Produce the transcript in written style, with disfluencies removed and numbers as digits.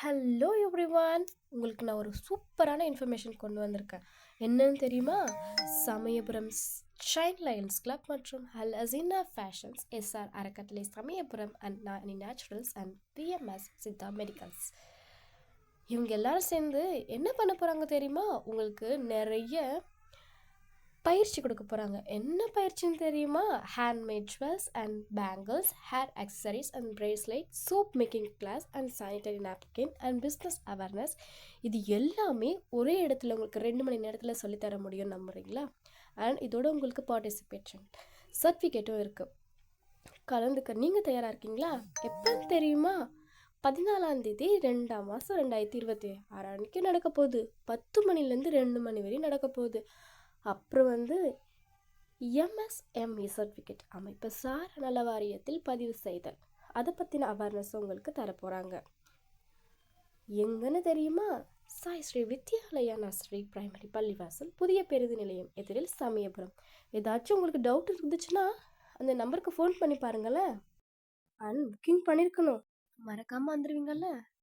Hello everyone. உங்களுக்கு நான் ஒரு சூப்பரான இன்ஃபர்மேஷன் கொண்டு வந்திருக்கேன். என்னன்னு தெரியுமா? சமயபுரம் ஷைன் லைன்ஸ் கிளப் மற்றும் அல் அசீனா ஃபேஷன்ஸ், எஸ்ஆர் அறக்கட்டளை Samayapuram and Nani naturals and BMS Siddha medicals, இவங்க எல்லாரும் சேர்ந்து என்ன பண்ண போகிறாங்க தெரியுமா? உங்களுக்கு நிறைய பயிற்சி கொடுக்க போகிறாங்க. என்ன பயிற்சின்னு தெரியுமா? Handmade jewels and bangles, hair accessories and bracelet, soap making class and sanitary napkin and business awareness. இது எல்லாமே ஒரே இடத்துல உங்களுக்கு 2 மணி நேரத்தில் சொல்லித்தர முடியும், நம்புறீங்களா? அண்ட் இதோட உங்களுக்கு பார்ட்டிசிபேஷன் சர்டிஃபிகேட்டும் இருக்குது. கலந்துக்க நீங்கள் தயாராக இருக்கீங்களா? எப்போன்னு தெரியுமா? 14ஆம் தேதி 2ஆம் மாதம் 2026 அன்றைக்கி நடக்க போகுது. 10 மணிலேருந்து 2 மணி வரையும் நடக்க போகுது. அப்புறம் எம்எஸ்எம்இ சர்டிஃபிகேட், அமைப்பு சார் நல வாரியத்தில் பதிவு செய்தல், அதை பற்றின அவேர்னஸ் உங்களுக்கு தரப்போகிறாங்க. எங்கன்னு தெரியுமா? சாய் ஸ்ரீ வித்யாலயா நர்சரி பிரைமரி பள்ளிவாசல், புதிய பேருந்து நிலையம் எதிரில், சமயபுரம். ஏதாச்சும் உங்களுக்கு டவுட் இருந்துச்சுன்னா அந்த நம்பருக்கு ஃபோன் பண்ணி பாருங்களேன். அண்ட் புக்கிங் பண்ணியிருக்கணும், மறக்காமல் வந்துடுவீங்கல்ல.